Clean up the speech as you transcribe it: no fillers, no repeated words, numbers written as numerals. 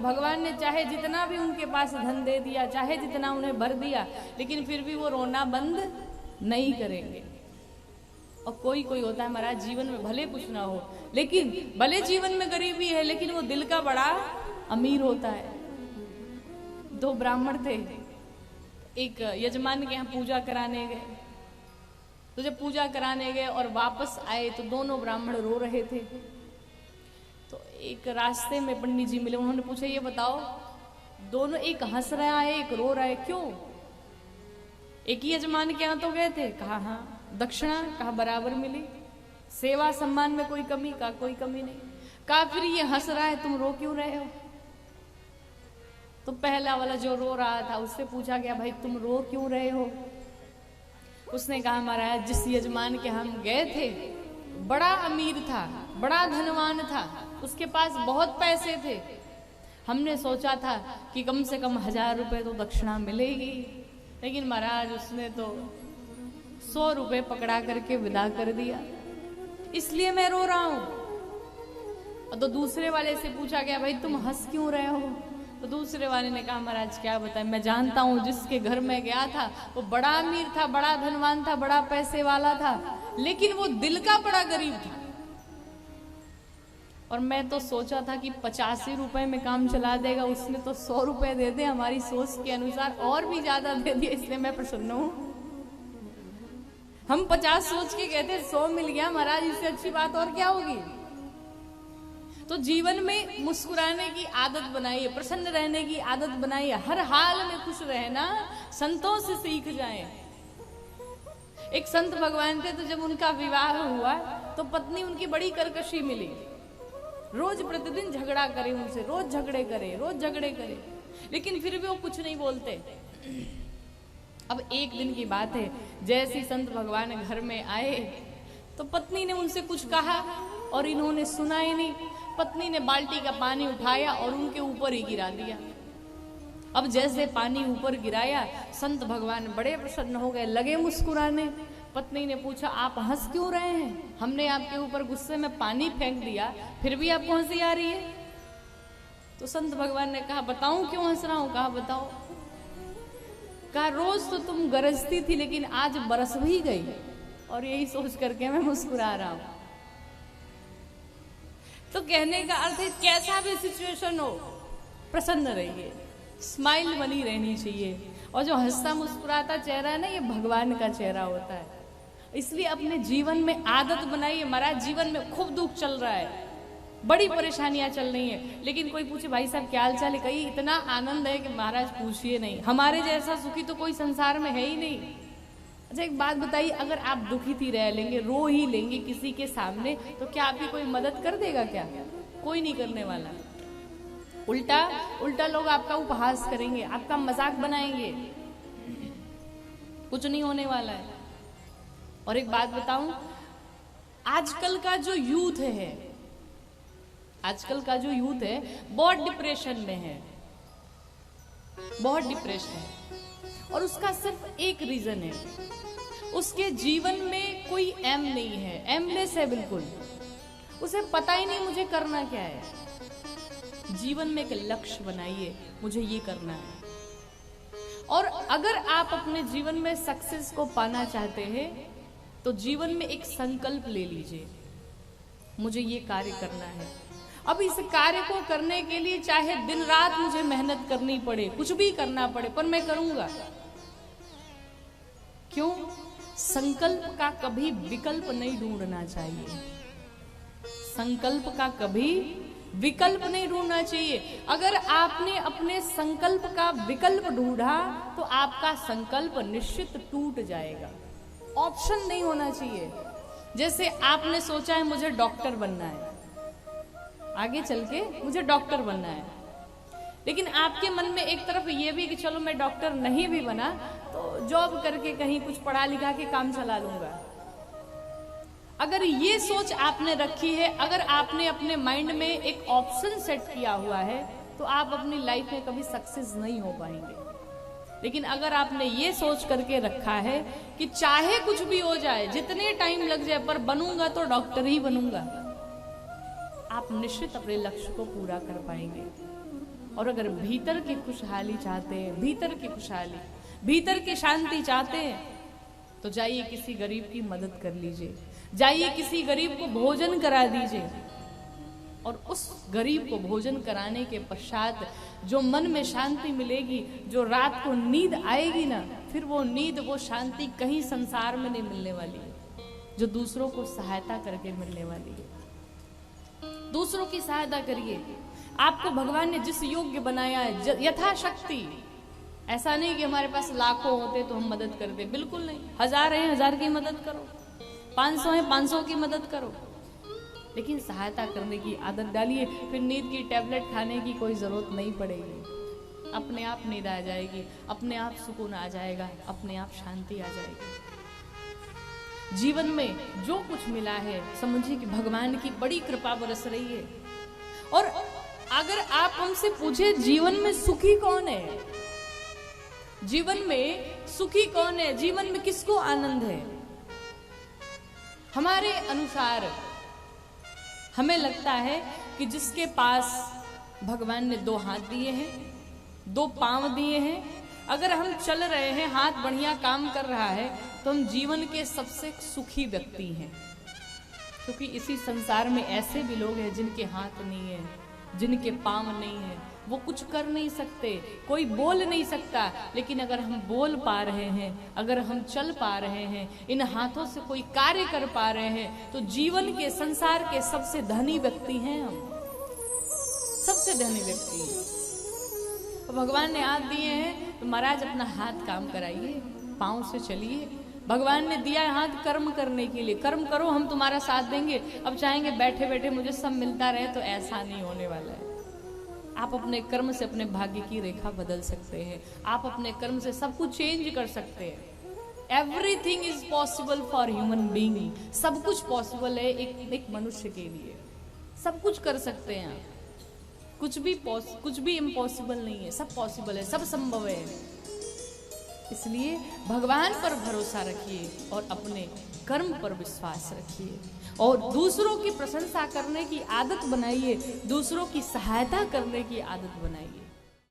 भगवान ने चाहे जितना भी उनके पास धन दे दिया, चाहे जितना उन्हें भर दिया, लेकिन फिर भी वो रोना बंद नहीं करेंगे। और कोई कोई होता है महाराज जीवन में भले कुछ ना हो, लेकिन भले जीवन में गरीबी है, लेकिन वो दिल का बड़ा अमीर होता है। दो ब्राह्मण थे, एक यजमान के यहाँ पूजा कराने गए। तो जब पूजा कराने गए और वापस आए तो दोनों ब्राह्मण रो रहे थे। तो एक रास्ते में पंडित जी मिले, उन्होंने पूछा ये बताओ, दोनों एक हंस रहा है एक रो रहा है, क्यों? एक ही यजमान के यहाँ तो गए थे, कहा हाँ। दक्षिणा कहा बराबर मिली, सेवा सम्मान में कोई कमी, कहा कोई कमी नहीं। कहा फिर ये हंस रहा है तुम रो क्यों रहे हो? तो पहला वाला जो रो रहा था उससे पूछा गया भाई तुम रो क्यों रहे हो? उसने कहा महाराज जिस यजमान के हम गए थे बड़ा अमीर था, बड़ा धनवान था, उसके पास बहुत पैसे थे। हमने सोचा था कि कम से कम 1000 रुपए तो दक्षिणा मिलेगी, लेकिन महाराज उसने तो 100 रुपए पकड़ा करके विदा कर दिया, इसलिए मैं रो रहा हूं। तो दूसरे वाले से पूछा गया भाई तुम हंस क्यों रहे हो? तो दूसरे वाले ने कहा महाराज क्या बताएं, मैं जानता हूं जिसके घर में गया था वो बड़ा अमीर था, बड़ा धनवान था, बड़ा पैसे वाला था, लेकिन वो दिल का बड़ा गरीब था। और मैं तो सोचा था कि 85 रुपए में काम चला देगा, उसने तो 100 रुपए दे दे हमारी सोच के अनुसार, और भी ज्यादा दे दिया, इसलिए मैं प्रसन्न हूं। हम 50 सोच के कहते 100 मिल गया महाराज, इससे अच्छी बात और क्या होगी? तो जीवन में मुस्कुराने की आदत बनाइए, प्रसन्न रहने की आदत बनाइए, हर हाल में खुश रहना संतों से सीख जाएं। एक संत भगवान थे, तो जब उनका विवाह हुआ तो पत्नी उनकी बड़ी कर्कशी मिली, रोज प्रतिदिन झगड़ा करे उनसे, रोज झगड़े करे, लेकिन फिर भी वो कुछ नहीं बोलते। अब एक दिन की बात है, जैसे संत भगवान घर में आए तो पत्नी ने उनसे कुछ कहा और इन्होंने सुना ही नहीं। पत्नी ने बाल्टी का पानी उठाया और उनके ऊपर ही गिरा दिया। अब जैसे पानी ऊपर गिराया संत भगवान बड़े प्रसन्न हो गए, लगे मुस्कुराने। पत्नी ने पूछा आप हंस क्यों रहे हैं? हमने आपके ऊपर गुस्से में पानी फेंक दिया, फिर भी आपको हंसी आ रही है? तो संत भगवान ने कहा बताऊं क्यों हंस रहा हूं? कहा बताओ। कहा रोज तो तुम गरजती थी, लेकिन आज बरस भी गई और यही सोच करके मैं मुस्कुरा रहा हूं। तो कहने का अर्थ है कैसा भी सिचुएशन हो प्रसन्न रहिए, स्माइल बनी रहनी चाहिए। और जो हंसता मुस्कुराता चेहरा है ना, ये भगवान का चेहरा होता है। इसलिए अपने जीवन में आदत बनाइए। महाराज जीवन में खूब दुख चल रहा है, बड़ी परेशानियां चल रही हैं, लेकिन कोई पूछे भाई साहब क्या हाल चाल है, कहीं इतना आनंद है कि महाराज पूछिए नहीं, हमारे जैसा सुखी तो कोई संसार में है ही नहीं। अच्छा एक बात बताइए, अगर आप दुखी थी रह लेंगे, रो ही लेंगे किसी के सामने, तो क्या आपकी कोई मदद कर देगा? क्या कोई नहीं करने वाला। उल्टा लोग आपका उपहास करेंगे, आपका मजाक बनाएंगे, कुछ नहीं होने वाला है। और एक बात बताऊं, आजकल का जो यूथ है, बहुत डिप्रेशन में है, बहुत डिप्रेशन है। और उसका सिर्फ एक रीजन है, उसके जीवन में कोई एम नहीं है, एमलेस है बिल्कुल। उसे पता ही नहीं मुझे करना क्या है। जीवन में एक लक्ष्य बनाइए, मुझे ये करना है। और अगर आप अपने जीवन में सक्सेस को पाना चाहते हैं तो जीवन में एक संकल्प ले लीजिए, मुझे ये कार्य करना है। अब इस कार्य को करने के लिए चाहे दिन रात मुझे मेहनत करनी पड़े, कुछ भी करना पड़े, पर मैं करूंगा। क्यों? संकल्प का कभी विकल्प नहीं ढूंढना चाहिए, संकल्प का कभी विकल्प नहीं ढूंढना चाहिए। अगर आपने अपने संकल्प का विकल्प ढूंढा तो आपका संकल्प निश्चित टूट जाएगा। ऑप्शन नहीं होना चाहिए। जैसे आपने सोचा है मुझे डॉक्टर बनना है, आगे चल के मुझे डॉक्टर बनना है, लेकिन आपके मन में एक तरफ ये भी कि चलो मैं डॉक्टर नहीं भी बना तो जॉब करके कहीं कुछ पढ़ा लिखा के काम चला लूंगा। अगर ये सोच आपने रखी है, अगर आपने अपने माइंड में एक ऑप्शन सेट किया हुआ है, तो आप अपनी लाइफ में कभी सक्सेस नहीं हो पाएंगे। लेकिन अगर आपने ये सोच करके रखा है कि चाहे कुछ भी हो जाए, जितने टाइम लग जाए, पर बनूंगा तो डॉक्टर ही बनूंगा, आप निश्चित अपने लक्ष्य को पूरा कर पाएंगे। और अगर भीतर की खुशहाली चाहते हैं, भीतर की खुशहाली, भीतर की शांति चाहते हैं, तो जाइए किसी गरीब की मदद कर लीजिए, जाइए किसी गरीब को भोजन करा दीजिए। और उस गरीब को भोजन कराने के पश्चात जो मन में शांति मिलेगी, जो रात को नींद आएगी ना, फिर वो नींद, वो शांति कहीं संसार में नहीं मिलने वाली है, जो दूसरों को सहायता करके मिलने वाली है। दूसरों की सहायता करिए। आपको भगवान ने जिस योग्य बनाया है यथाशक्ति, ऐसा नहीं कि हमारे पास लाखों होते तो हम मदद करते, बिल्कुल नहीं। 1000 हैं, 1000 की मदद करो, 500 हैं, 500 की मदद करो, लेकिन सहायता करने की आदत डालिए। फिर नींद की टैबलेट खाने की कोई जरूरत नहीं पड़ेगी, अपने आप नींद आ जाएगी, अपने आप सुकून आ जाएगा, अपने आप शांति आ जाएगी। जीवन में जो कुछ मिला है समझिए कि भगवान की बड़ी कृपा बरस रही है। और अगर आप हमसे पूछे जीवन में सुखी कौन है, जीवन में सुखी कौन है, जीवन में किसको आनंद है, हमारे अनुसार हमें लगता है कि जिसके पास भगवान ने 2 हाथ दिए हैं, 2 पांव दिए हैं, अगर हम चल रहे हैं, हाथ बढ़िया काम कर रहा है, तो हम जीवन के सबसे सुखी व्यक्ति हैं। क्योंकि इसी संसार में ऐसे भी लोग हैं जिनके हाथ नहीं है, जिनके पांव नहीं है, वो कुछ कर नहीं सकते, कोई बोल नहीं सकता। लेकिन अगर हम बोल पा रहे हैं, अगर हम चल पा रहे हैं, इन हाथों से कोई कार्य कर पा रहे हैं, तो जीवन के, संसार के सबसे धनी व्यक्ति हैं हम, सबसे धनी व्यक्ति हैं। तो भगवान ने हाथ दिए हैं तो महाराज अपना हाथ काम कराइए, पांव से चलिए। भगवान ने दिया है हाथ कर्म करने के लिए, कर्म करो, हम तुम्हारा साथ देंगे। अब चाहेंगे बैठे बैठे मुझे सब मिलता रहे, तो ऐसा नहीं होने वाला है। आप अपने कर्म से अपने भाग्य की रेखा बदल सकते हैं, आप अपने कर्म से सब कुछ चेंज कर सकते हैं। Everything is possible for human being, सब कुछ पॉसिबल है एक मनुष्य के लिए, सब कुछ कर सकते हैं आप, कुछ भी इम्पॉसिबल नहीं है, सब पॉसिबल है, सब संभव है। इसलिए भगवान पर भरोसा रखिए और अपने कर्म पर विश्वास रखिए और दूसरों की प्रशंसा करने की आदत बनाइए, दूसरों की सहायता करने की आदत बनाइए।